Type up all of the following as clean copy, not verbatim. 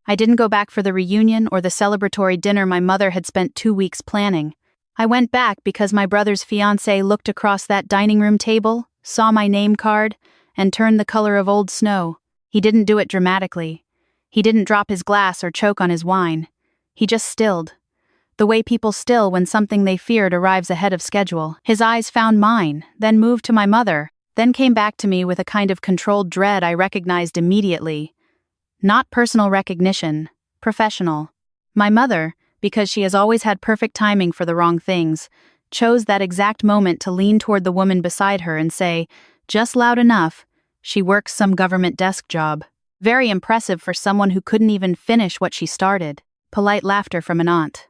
I didn't go back for the reunion or the celebratory dinner my mother had spent 2 weeks planning. I went back because my brother's fiancé looked across that dining room table, saw my name card, and turned the color of old snow. He didn't do it dramatically. He didn't drop his glass or choke on his wine. He just stilled. The way people still when something they feared arrives ahead of schedule. His eyes found mine, then moved to my mother, then came back to me with a kind of controlled dread I recognized immediately. Not personal recognition, professional. My mother, because she has always had perfect timing for the wrong things, chose that exact moment to lean toward the woman beside her and say, just loud enough, she works some government desk job. Very impressive for someone who couldn't even finish what she started. Polite laughter from an aunt.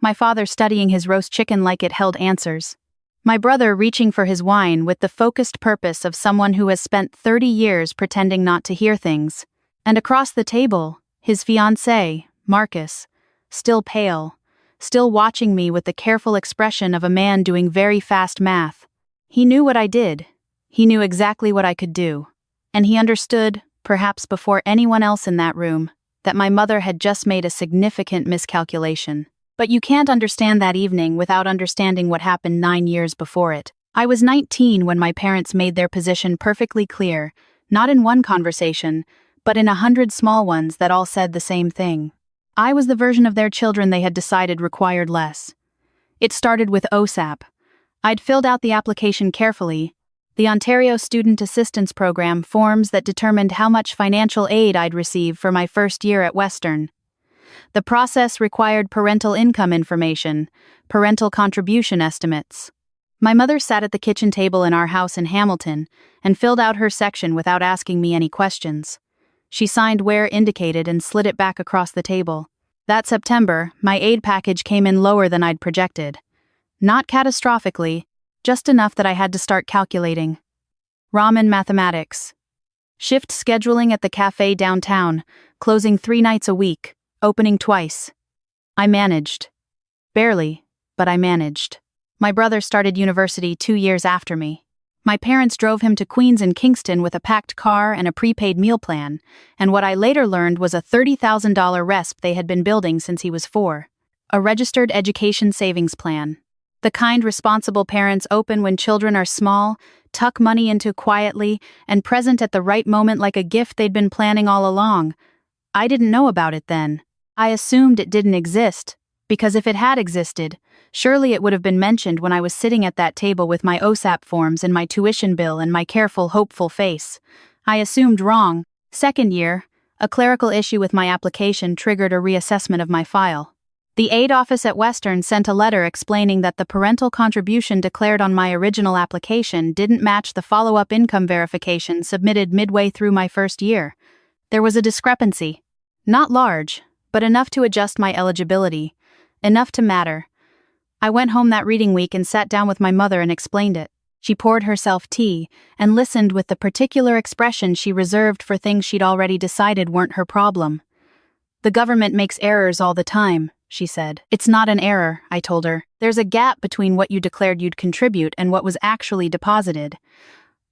My father studying his roast chicken like it held answers. My brother reaching for his wine with the focused purpose of someone who has spent 30 years pretending not to hear things. And across the table, his fiancé, Marcus, still pale, still watching me with the careful expression of a man doing very fast math. He knew what I did. He knew exactly what I could do. And he understood, perhaps before anyone else in that room, that my mother had just made a significant miscalculation. But you can't understand that evening without understanding what happened 9 years before it. I was 19 when my parents made their position perfectly clear, not in one conversation, but in 100 small ones that all said the same thing. I was the version of their children they had decided required less. It started with OSAP. I'd filled out the application carefully, the Ontario Student Assistance Program forms that determined how much financial aid I'd receive for my first year at Western. The process required parental income information, parental contribution estimates. My mother sat at the kitchen table in our house in Hamilton and filled out her section without asking me any questions. She signed where indicated and slid it back across the table. That September, my aid package came in lower than I'd projected. Not catastrophically, just enough that I had to start calculating. Ramen mathematics. Shift scheduling at the cafe downtown, closing 3 nights a week, opening twice. I managed. Barely, but I managed. My brother started university 2 years after me. My parents drove him to Queens and Kingston with a packed car and a prepaid meal plan, and what I later learned was a $30,000 RESP they had been building since he was 4. A registered education savings plan. The kind responsible parents open when children are small, tuck money into quietly, and present at the right moment like a gift they'd been planning all along. I didn't know about it then. I assumed it didn't exist, because if it had existed, surely it would have been mentioned when I was sitting at that table with my OSAP forms and my tuition bill and my careful, hopeful face. I assumed wrong. Second year, a clerical issue with my application triggered a reassessment of my file. The aid office at Western sent a letter explaining that the parental contribution declared on my original application didn't match the follow-up income verification submitted midway through my first year. There was a discrepancy. Not large, but enough to adjust my eligibility. Enough to matter. I went home that reading week and sat down with my mother and explained it. She poured herself tea and listened with the particular expression she reserved for things she'd already decided weren't her problem. The government makes errors all the time, she said. It's not an error, I told her. There's a gap between what you declared you'd contribute and what was actually deposited.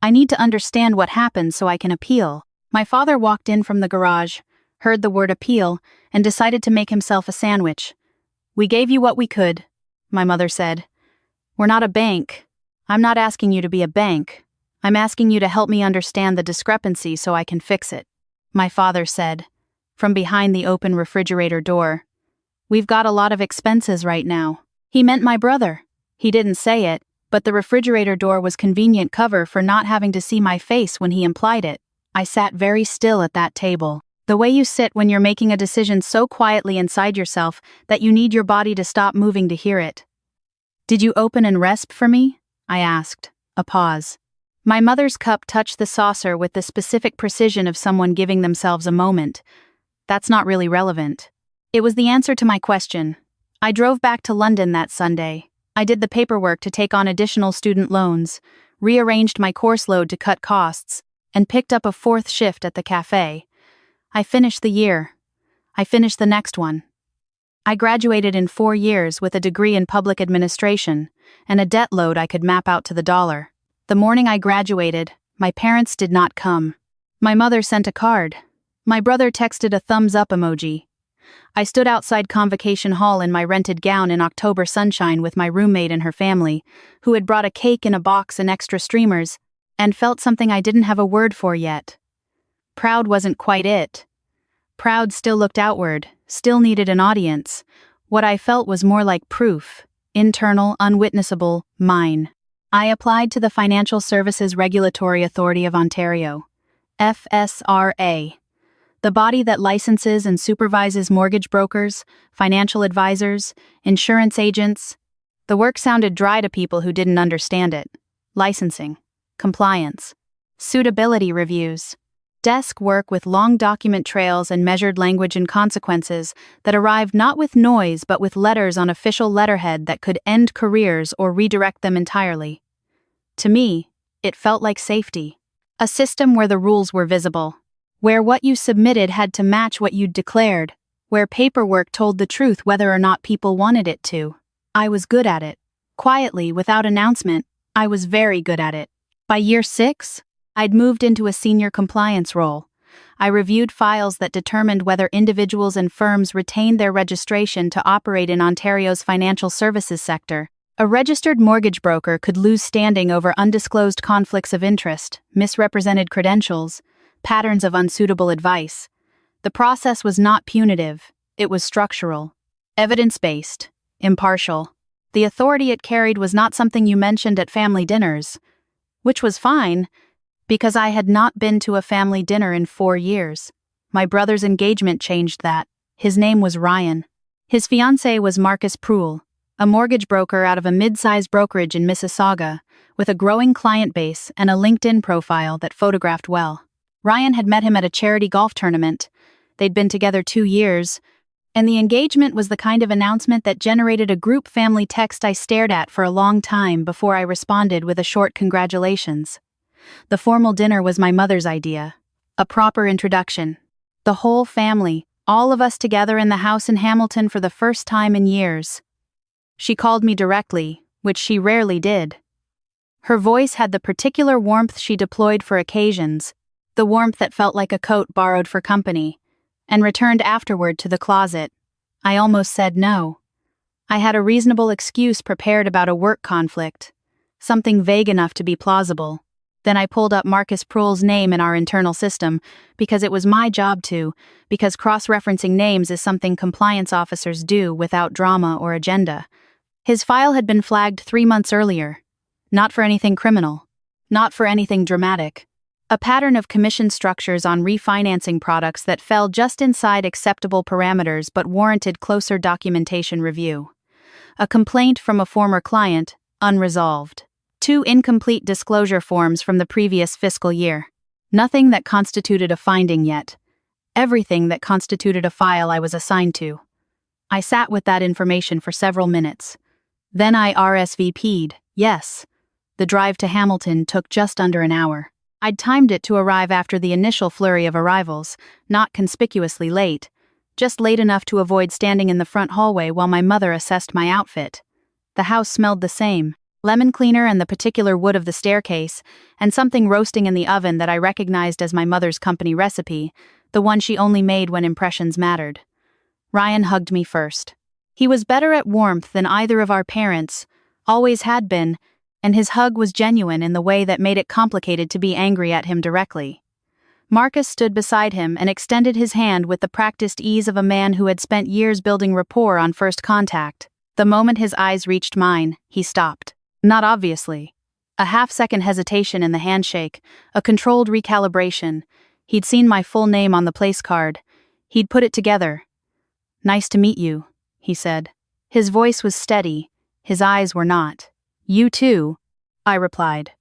I need to understand what happened so I can appeal. My father walked in from the garage, heard the word appeal, and decided to make himself a sandwich. We gave you what we could, my mother said. We're not a bank. I'm not asking you to be a bank. I'm asking you to help me understand the discrepancy so I can fix it, my father said, from behind the open refrigerator door. We've got a lot of expenses right now. He meant my brother. He didn't say it, but the refrigerator door was convenient cover for not having to see my face when he implied it. I sat very still at that table. The way you sit when you're making a decision so quietly inside yourself that you need your body to stop moving to hear it. Did you open and resp for me? I asked. A pause. My mother's cup touched the saucer with the specific precision of someone giving themselves a moment. That's not really relevant. It was the answer to my question. I drove back to London that Sunday. I did the paperwork to take on additional student loans, rearranged my course load to cut costs, and picked up a 4th shift at the cafe. I finished the year. I finished the next one. I graduated in 4 years with a degree in public administration and a debt load I could map out to the dollar. The morning I graduated, my parents did not come. My mother sent a card. My brother texted a thumbs up emoji. I stood outside Convocation Hall in my rented gown in October sunshine with my roommate and her family, who had brought a cake in a box and extra streamers, and felt something I didn't have a word for yet. Proud wasn't quite it. Proud still looked outward, still needed an audience. What I felt was more like proof, internal, unwitnessable, mine. I applied to the Financial Services Regulatory Authority of Ontario, FSRA, the body that licenses and supervises mortgage brokers, financial advisors, insurance agents. The work sounded dry to people who didn't understand it. Licensing, compliance, suitability reviews, desk work with long document trails and measured language and consequences that arrived not with noise but with letters on official letterhead that could end careers or redirect them entirely. To me, it felt like safety. A system where the rules were visible, where what you submitted had to match what you'd declared, where paperwork told the truth whether or not people wanted it to. I was good at it. Quietly, without announcement, I was very good at it. By year 6, I'd moved into a senior compliance role. I reviewed files that determined whether individuals and firms retained their registration to operate in Ontario's financial services sector. A registered mortgage broker could lose standing over undisclosed conflicts of interest, misrepresented credentials, patterns of unsuitable advice. The process was not punitive, it was structural, evidence-based, impartial. The authority it carried was not something you mentioned at family dinners, which was fine, because I had not been to a family dinner in 4 years. My brother's engagement changed that. His name was Ryan. His fiancé was Marcus Proulx, a mortgage broker out of a mid-sized brokerage in Mississauga, with a growing client base and a LinkedIn profile that photographed well. Ryan had met him at a charity golf tournament. They'd been together 2 years, and the engagement was the kind of announcement that generated a group family text I stared at for a long time before I responded with a short congratulations. The formal dinner was my mother's idea. A proper introduction. The whole family, all of us together in the house in Hamilton for the first time in years. She called me directly, which she rarely did. Her voice had the particular warmth she deployed for occasions, the warmth that felt like a coat borrowed for company, and returned afterward to the closet. I almost said no. I had a reasonable excuse prepared about a work conflict, something vague enough to be plausible. Then I pulled up Marcus Proulx's name in our internal system, because it was my job to, because cross-referencing names is something compliance officers do without drama or agenda. His file had been flagged 3 months earlier. Not for anything criminal. Not for anything dramatic. A pattern of commission structures on refinancing products that fell just inside acceptable parameters but warranted closer documentation review. A complaint from a former client, unresolved. 2 incomplete disclosure forms from the previous fiscal year. Nothing that constituted a finding yet. Everything that constituted a file I was assigned to. I sat with that information for several minutes. Then I RSVP'd, yes. The drive to Hamilton took just under an hour. I'd timed it to arrive after the initial flurry of arrivals, not conspicuously late, just late enough to avoid standing in the front hallway while my mother assessed my outfit. The house smelled the same, lemon cleaner and the particular wood of the staircase, and something roasting in the oven that I recognized as my mother's company recipe, the one she only made when impressions mattered. Ryan hugged me first. He was better at warmth than either of our parents, always had been, and his hug was genuine in the way that made it complicated to be angry at him directly. Marcus stood beside him and extended his hand with the practiced ease of a man who had spent years building rapport on first contact. The moment his eyes reached mine, he stopped. Not obviously. A half-second hesitation in the handshake, a controlled recalibration. He'd seen my full name on the place card. He'd put it together. "Nice to meet you," he said. His voice was steady, his eyes were not. "You too," I replied.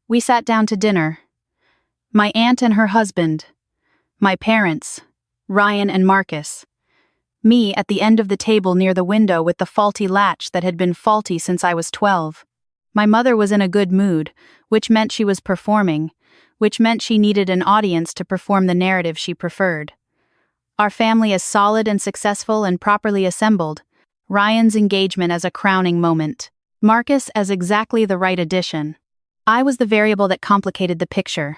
We sat down to dinner. My aunt and her husband. My parents, Ryan and Marcus. Me at the end of the table near the window with the faulty latch that had been faulty since I was 12. My mother was in a good mood, which meant she was performing, which meant she needed an audience to perform the narrative she preferred. Our family as solid and successful and properly assembled. Ryan's engagement as a crowning moment. Marcus as exactly the right addition. I was the variable that complicated the picture.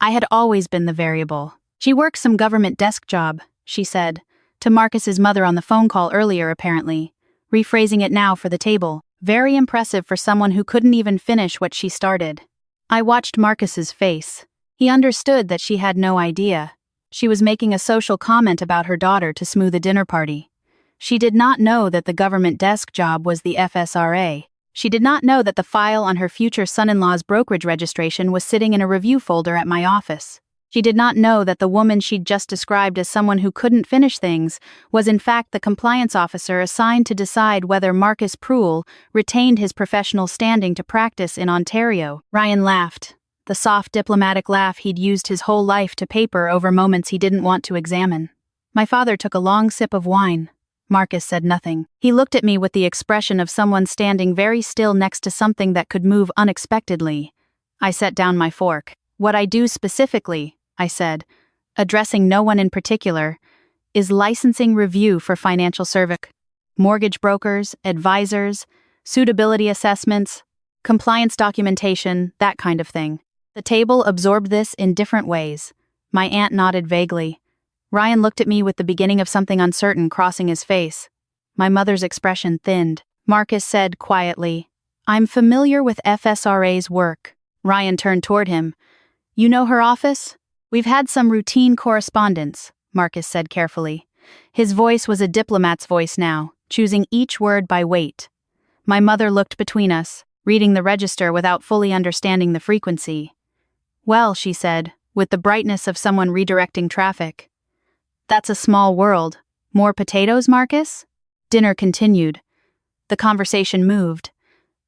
I had always been the variable. She works some government desk job, she said, to Marcus's mother on the phone call earlier apparently, rephrasing it now for the table. Very impressive for someone who couldn't even finish what she started. I watched Marcus's face. He understood that she had no idea. She was making a social comment about her daughter to smooth a dinner party. She did not know that the government desk job was the FSRA. She did not know that the file on her future son-in-law's brokerage registration was sitting in a review folder at my office. She did not know that the woman she'd just described as someone who couldn't finish things was in fact the compliance officer assigned to decide whether Marcus Pruell retained his professional standing to practice in Ontario. Ryan laughed, the soft diplomatic laugh he'd used his whole life to paper over moments he didn't want to examine. My father took a long sip of wine. Marcus said nothing. He looked at me with the expression of someone standing very still next to something that could move unexpectedly. I set down my fork. What I do specifically, I said, addressing no one in particular, is licensing review for financial service, mortgage brokers, advisors, suitability assessments, compliance documentation, that kind of thing. The table absorbed this in different ways. My aunt nodded vaguely. Ryan looked at me with the beginning of something uncertain crossing his face. My mother's expression thinned. Marcus said quietly, "I'm familiar with FSRA's work." Ryan turned toward him. "You know her office?" "We've had some routine correspondence," Marcus said carefully. His voice was a diplomat's voice now, choosing each word by weight. My mother looked between us, reading the register without fully understanding the frequency. "Well," she said, with the brightness of someone redirecting traffic. "That's a small world. More potatoes, Marcus?" Dinner continued. The conversation moved.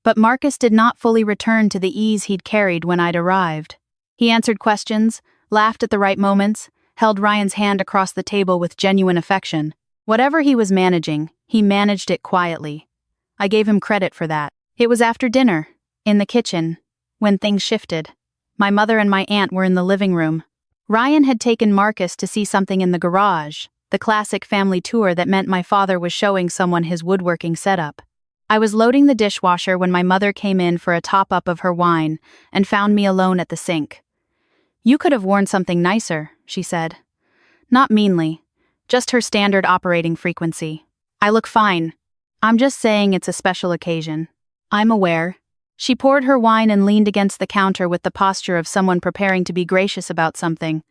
But Marcus did not fully return to the ease he'd carried when I'd arrived. He answered questions, laughed at the right moments, held Ryan's hand across the table with genuine affection. Whatever he was managing, he managed it quietly. I gave him credit for that. It was after dinner, in the kitchen, when things shifted. My mother and my aunt were in the living room. Ryan had taken Marcus to see something in the garage, the classic family tour that meant my father was showing someone his woodworking setup. I was loading the dishwasher when my mother came in for a top-up of her wine and found me alone at the sink. "You could have worn something nicer," she said. Not meanly, just her standard operating frequency. "I look fine. I'm just saying it's a special occasion." "I'm aware." She poured her wine and leaned against the counter with the posture of someone preparing to be gracious about something.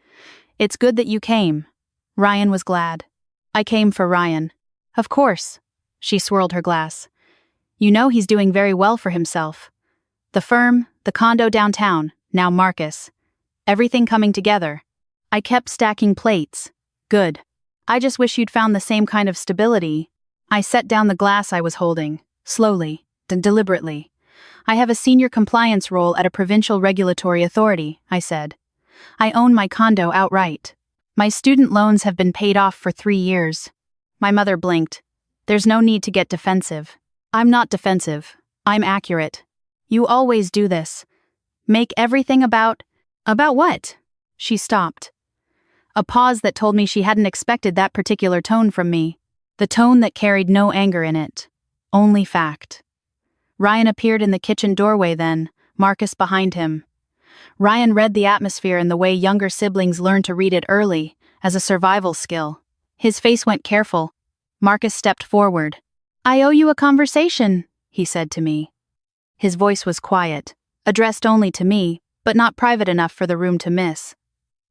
"It's good that you came." Ryan was glad. "I came for Ryan." "Of course." She swirled her glass. "You know he's doing very well for himself. The firm, the condo downtown, now Marcus. Everything coming together." I kept stacking plates. "Good. I just wish you'd found the same kind of stability." I set down the glass I was holding, slowly, deliberately. "I have a senior compliance role at a provincial regulatory authority," I said. "I own my condo outright. My student loans have been paid off for 3 years." My mother blinked. "There's no need to get defensive." "I'm not defensive. I'm accurate. You always do this. Make everything about..." "About what?" She stopped. A pause that told me she hadn't expected that particular tone from me. The tone that carried no anger in it. Only fact. Ryan appeared in the kitchen doorway then, Marcus behind him. Ryan read the atmosphere in the way younger siblings learn to read it early, as a survival skill. His face went careful. Marcus stepped forward. "I owe you a conversation," he said to me. His voice was quiet, addressed only to me, but not private enough for the room to miss.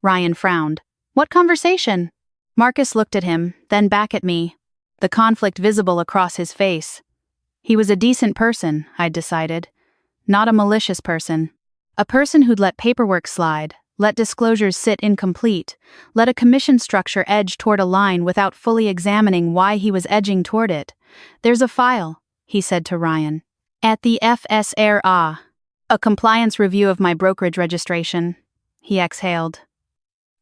Ryan frowned. "What conversation?" Marcus looked at him, then back at me, the conflict visible across his face. He was a decent person, I'd decided. Not a malicious person. A person who'd let paperwork slide, let disclosures sit incomplete, let a commission structure edge toward a line without fully examining why he was edging toward it. "There's a file," he said to Ryan. "At the FSRA. A compliance review of my brokerage registration." He exhaled.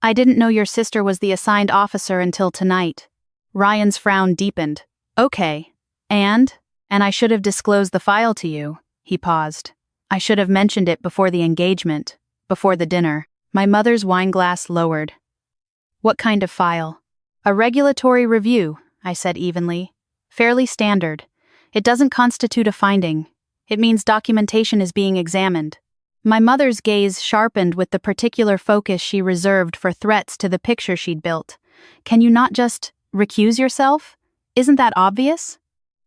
"I didn't know your sister was the assigned officer until tonight." Ryan's frown deepened. "Okay. And I should have disclosed the file to you." He paused. "I should have mentioned it before the engagement, before the dinner." My mother's wineglass lowered. "What kind of file?" "A regulatory review," I said evenly. "Fairly standard. It doesn't constitute a finding. It means documentation is being examined." My mother's gaze sharpened with the particular focus she reserved for threats to the picture she'd built. Can you not just recuse yourself? Isn't that obvious?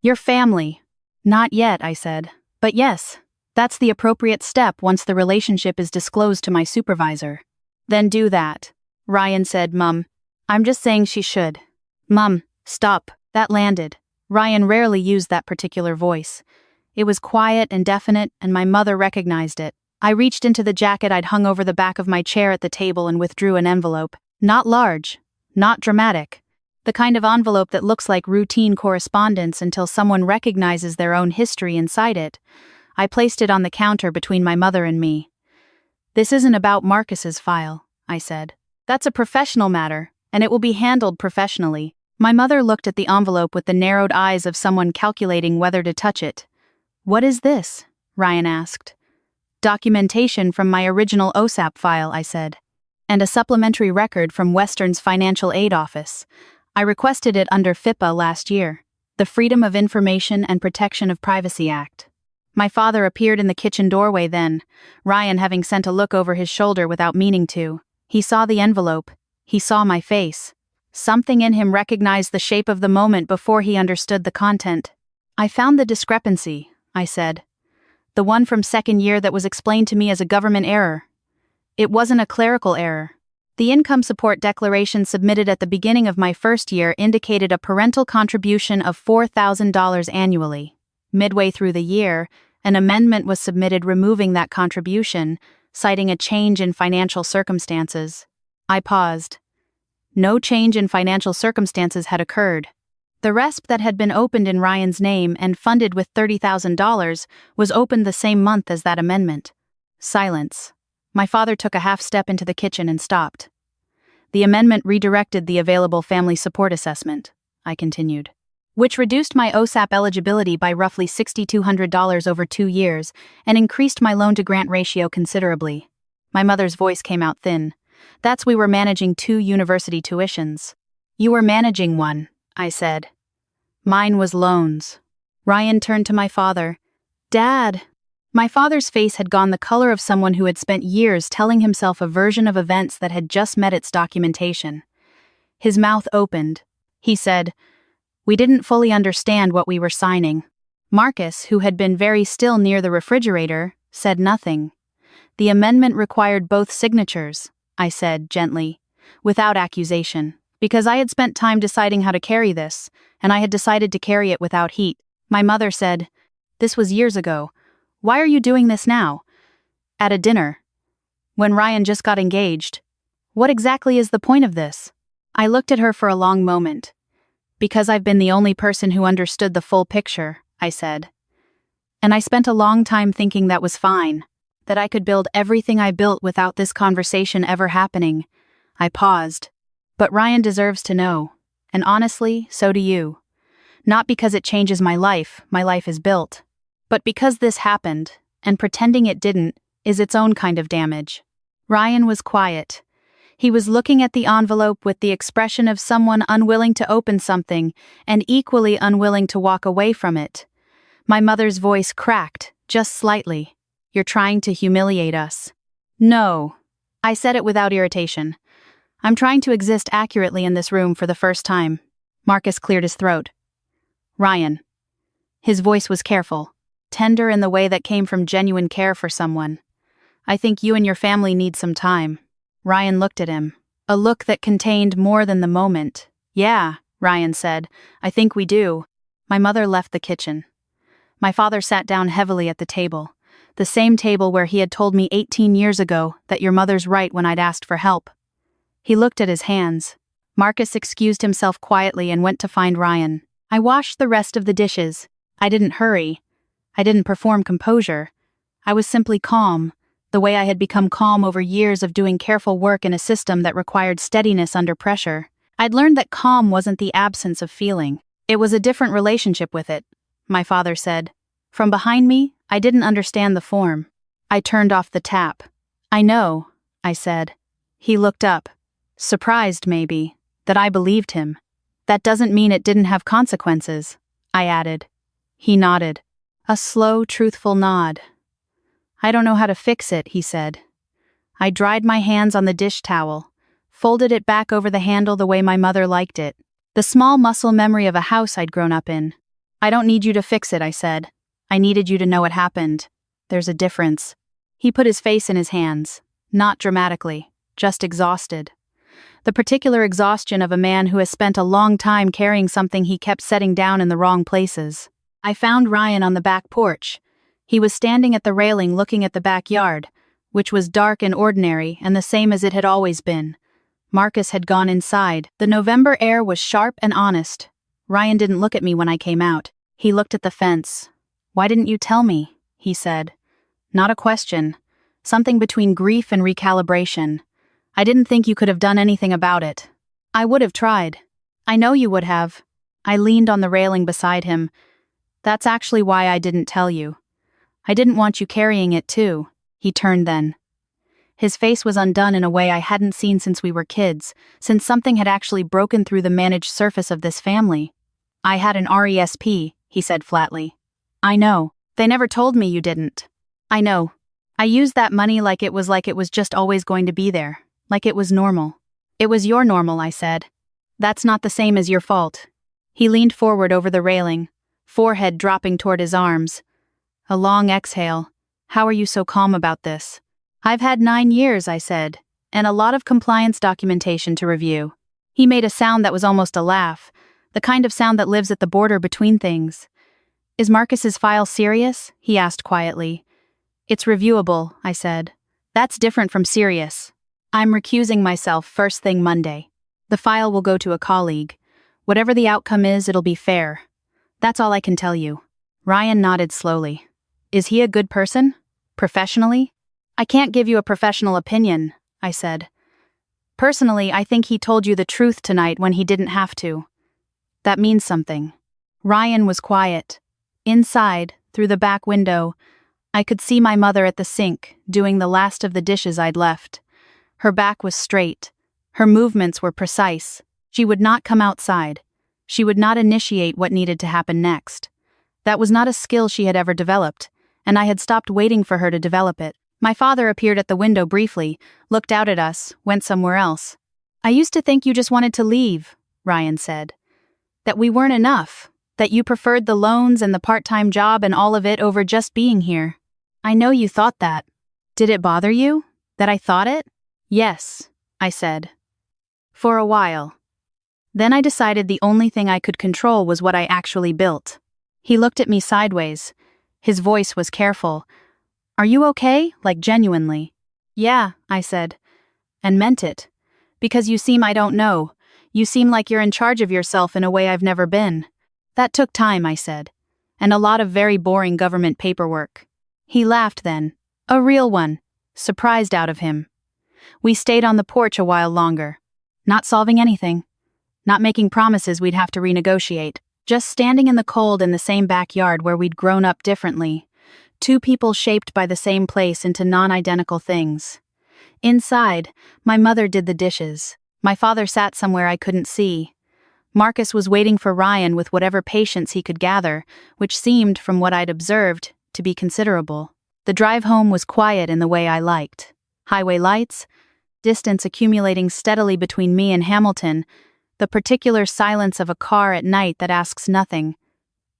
Your family. Not yet, I said. But yes, that's the appropriate step once the relationship is disclosed to my supervisor. Then do that. Ryan said, Mum. I'm just saying she should. Mum, stop. That landed. Ryan rarely used that particular voice. It was quiet and definite, and my mother recognized it. I reached into the jacket I'd hung over the back of my chair at the table and withdrew an envelope. Not large. Not dramatic. The kind of envelope that looks like routine correspondence until someone recognizes their own history inside it. I placed it on the counter between my mother and me. This isn't about Marcus's file, I said. That's a professional matter, and it will be handled professionally. My mother looked at the envelope with the narrowed eyes of someone calculating whether to touch it. What is this? Ryan asked. Documentation from my original OSAP file, I said. And a supplementary record from Western's Financial Aid Office. I requested it under FIPA last year, the Freedom of Information and Protection of Privacy Act. My father appeared in the kitchen doorway then, Ryan having sent a look over his shoulder without meaning to. He saw the envelope. He saw my face. Something in him recognized the shape of the moment before he understood the content. I found the discrepancy, I said. The one from second year that was explained to me as a government error. It wasn't a clerical error. The income support declaration submitted at the beginning of my first year indicated a parental contribution of $4,000 annually. Midway through the year, an amendment was submitted removing that contribution, citing a change in financial circumstances. I paused. No change in financial circumstances had occurred. The RESP that had been opened in Ryan's name and funded with $30,000 was opened the same month as that amendment. Silence. My father took a half step into the kitchen and stopped. The amendment redirected the available family support assessment, I continued, which reduced my OSAP eligibility by roughly $6,200 over 2 years and increased my loan-to-grant ratio considerably. My mother's voice came out thin. That's we were managing 2 university tuitions. You were managing one, I said. Mine was loans. Ryan turned to my father. Dad. My father's face had gone the color of someone who had spent years telling himself a version of events that had just met its documentation. His mouth opened. He said, We didn't fully understand what we were signing. Marcus, who had been very still near the refrigerator, said nothing. The amendment required both signatures, I said gently, without accusation, because I had spent time deciding how to carry this, and I had decided to carry it without heat. My mother said, This was years ago. Why are you doing this now? At a dinner. When Ryan just got engaged. What exactly is the point of this? I looked at her for a long moment. Because I've been the only person who understood the full picture, I said. And I spent a long time thinking that was fine, that I could build everything I built without this conversation ever happening. I paused. But Ryan deserves to know. And honestly, so do you. Not because it changes my life is built. But because this happened, and pretending it didn't, is its own kind of damage. Ryan was quiet. He was looking at the envelope with the expression of someone unwilling to open something and equally unwilling to walk away from it. My mother's voice cracked, just slightly. You're trying to humiliate us. No. I said it without irritation. I'm trying to exist accurately in this room for the first time. Marcus cleared his throat. Ryan. His voice was careful. Tender in the way that came from genuine care for someone. I think you and your family need some time. Ryan looked at him. A look that contained more than the moment. Yeah, Ryan said. I think we do. My mother left the kitchen. My father sat down heavily at the table. The same table where he had told me 18 years ago that your mother's right when I'd asked for help. He looked at his hands. Marcus excused himself quietly and went to find Ryan. I washed the rest of the dishes. I didn't hurry. I didn't perform composure. I was simply calm, the way I had become calm over years of doing careful work in a system that required steadiness under pressure. I'd learned that calm wasn't the absence of feeling. It was a different relationship with it, my father said. From behind me, I didn't understand the form. I turned off the tap. I know, I said. He looked up. Surprised, maybe, that I believed him. That doesn't mean it didn't have consequences, I added. He nodded. A slow, truthful nod. I don't know how to fix it, he said. I dried my hands on the dish towel, folded it back over the handle the way my mother liked it. The small muscle memory of a house I'd grown up in. I don't need you to fix it, I said. I needed you to know what happened. There's a difference. He put his face in his hands, not dramatically, just exhausted. The particular exhaustion of a man who has spent a long time carrying something he kept setting down in the wrong places. I found Ryan on the back porch. He was standing at the railing looking at the backyard, which was dark and ordinary and the same as it had always been. Marcus had gone inside. The November air was sharp and honest. Ryan didn't look at me when I came out. He looked at the fence. "Why didn't you tell me?" he said. Not a question. Something between grief and recalibration. I didn't think you could have done anything about it. I would have tried. I know you would have. I leaned on the railing beside him. That's actually why I didn't tell you. I didn't want you carrying it too. He turned then. His face was undone in a way I hadn't seen since we were kids, since something had actually broken through the managed surface of this family. I had an RESP, he said flatly. I know. They never told me you didn't. I know. I used that money like it was just always going to be there, like it was normal. It was your normal, I said. That's not the same as your fault. He leaned forward over the railing, forehead dropping toward his arms. A long exhale. How are you so calm about this? I've had 9 years, I said, and a lot of compliance documentation to review. He made a sound that was almost a laugh, the kind of sound that lives at the border between things. Is Marcus's file serious? He asked quietly. It's reviewable, I said. That's different from serious. I'm recusing myself first thing Monday. The file will go to a colleague. Whatever the outcome is, it'll be fair. That's all I can tell you. Ryan nodded slowly. Is he a good person? Professionally? I can't give you a professional opinion, I said. Personally, I think he told you the truth tonight when he didn't have to. That means something. Ryan was quiet. Inside, through the back window, I could see my mother at the sink, doing the last of the dishes I'd left. Her back was straight. Her movements were precise. She would not come outside. She would not initiate what needed to happen next. That was not a skill she had ever developed, and I had stopped waiting for her to develop it. My father appeared at the window briefly, looked out at us, went somewhere else. I used to think you just wanted to leave, Ryan said. That we weren't enough. That you preferred the loans and the part-time job and all of it over just being here. I know you thought that. Did it bother you? That I thought it? Yes, I said. For a while. Then I decided the only thing I could control was what I actually built. He looked at me sideways. His voice was careful. Are you okay? Like genuinely? Yeah, I said. And meant it. Because you seem I don't know. You seem like you're in charge of yourself in a way I've never been. That took time, I said. And a lot of very boring government paperwork. He laughed then. A real one. Surprised out of him. We stayed on the porch a while longer. Not solving anything. Not making promises we'd have to renegotiate. Just standing in the cold in the same backyard where we'd grown up differently. Two people shaped by the same place into non-identical things. Inside, my mother did the dishes. My father sat somewhere I couldn't see. Marcus was waiting for Ryan with whatever patience he could gather, which seemed, from what I'd observed, to be considerable. The drive home was quiet in the way I liked. Highway lights, distance accumulating steadily between me and Hamilton, the particular silence of a car at night that asks nothing.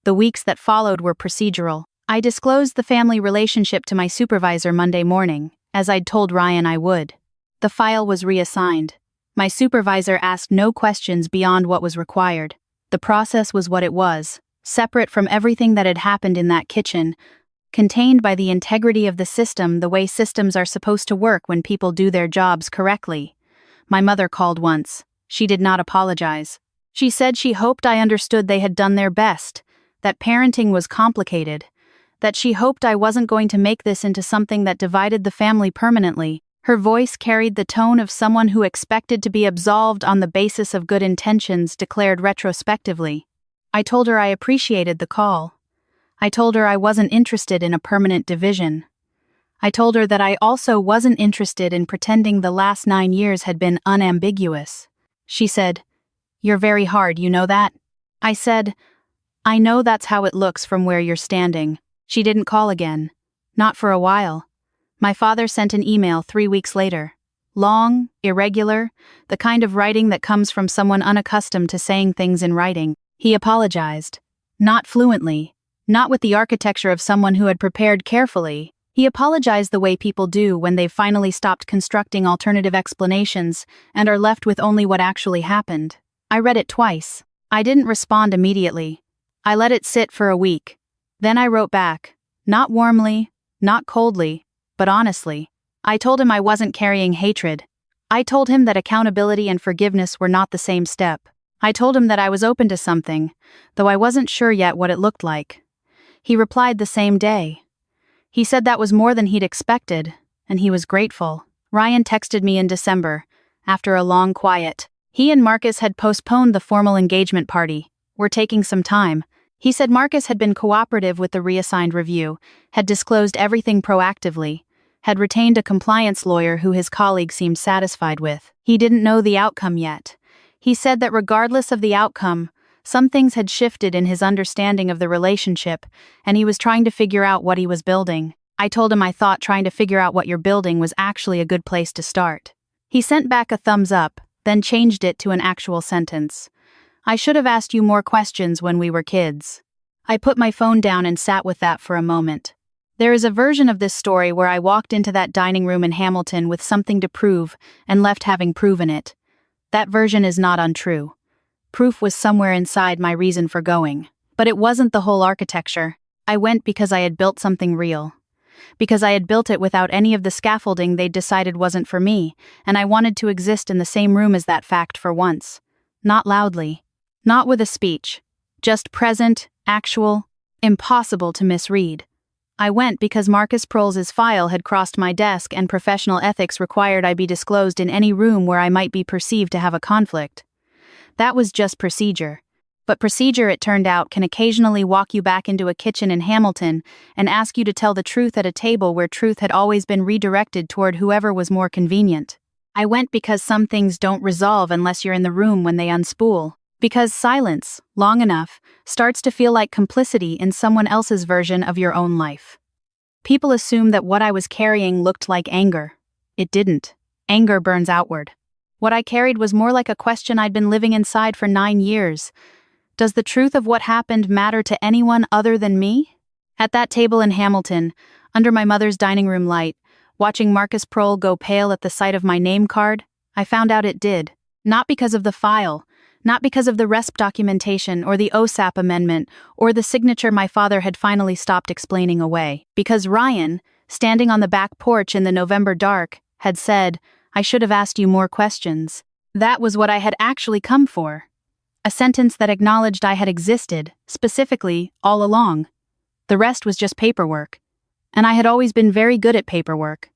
The weeks that followed were procedural. I disclosed the family relationship to my supervisor Monday morning, as I'd told Ryan I would. The file was reassigned. My supervisor asked no questions beyond what was required. The process was what it was, separate from everything that had happened in that kitchen, contained by the integrity of the system the way systems are supposed to work when people do their jobs correctly. My mother called once. She did not apologize. She said she hoped I understood they had done their best, that parenting was complicated, that she hoped I wasn't going to make this into something that divided the family permanently. Her voice carried the tone of someone who expected to be absolved on the basis of good intentions declared retrospectively. I told her I appreciated the call. I told her I wasn't interested in a permanent division. I told her that I also wasn't interested in pretending the last 9 years had been unambiguous. She said, "You're very hard, you know that?" I said, "I know that's how it looks from where you're standing." She didn't call again. Not for a while. My father sent an email 3 weeks later. Long, irregular, the kind of writing that comes from someone unaccustomed to saying things in writing. He apologized. Not fluently, not with the architecture of someone who had prepared carefully. He apologized the way people do when they've finally stopped constructing alternative explanations and are left with only what actually happened. I read it twice. I didn't respond immediately. I let it sit for a week. Then I wrote back. Not warmly, not coldly, but honestly. I told him I wasn't carrying hatred. I told him that accountability and forgiveness were not the same step. I told him that I was open to something, though I wasn't sure yet what it looked like. He replied the same day. He said that was more than he'd expected, and he was grateful. Ryan texted me in December, after a long quiet. He and Marcus had postponed the formal engagement party. We're taking some time. He said Marcus had been cooperative with the reassigned review, had disclosed everything proactively, had retained a compliance lawyer who his colleague seemed satisfied with. He didn't know the outcome yet. He said that regardless of the outcome, some things had shifted in his understanding of the relationship, and he was trying to figure out what he was building. I told him I thought trying to figure out what you're building was actually a good place to start. He sent back a thumbs up, then changed it to an actual sentence. I should have asked you more questions when we were kids. I put my phone down and sat with that for a moment. There is a version of this story where I walked into that dining room in Hamilton with something to prove and left having proven it. That version is not untrue. Proof was somewhere inside my reason for going. But it wasn't the whole architecture. I went because I had built something real. Because I had built it without any of the scaffolding they'd decided wasn't for me, and I wanted to exist in the same room as that fact for once. Not loudly. Not with a speech. Just present, actual, impossible to misread. I went because Marcus Prohl's file had crossed my desk and professional ethics required I be disclosed in any room where I might be perceived to have a conflict. That was just procedure. But procedure, it turned out, can occasionally walk you back into a kitchen in Hamilton and ask you to tell the truth at a table where truth had always been redirected toward whoever was more convenient. I went because some things don't resolve unless you're in the room when they unspool. Because silence, long enough, starts to feel like complicity in someone else's version of your own life. People assume that what I was carrying looked like anger. It didn't. Anger burns outward. What I carried was more like a question I'd been living inside for 9 years. Does the truth of what happened matter to anyone other than me? At that table in Hamilton, under my mother's dining room light, watching Marcus Prohl go pale at the sight of my name card, I found out it did. Not because of the file, not because of the RESP documentation or the OSAP amendment or the signature my father had finally stopped explaining away. Because Ryan, standing on the back porch in the November dark, had said, I should have asked you more questions. That was what I had actually come for. A sentence that acknowledged I had existed, specifically, all along. The rest was just paperwork. And I had always been very good at paperwork.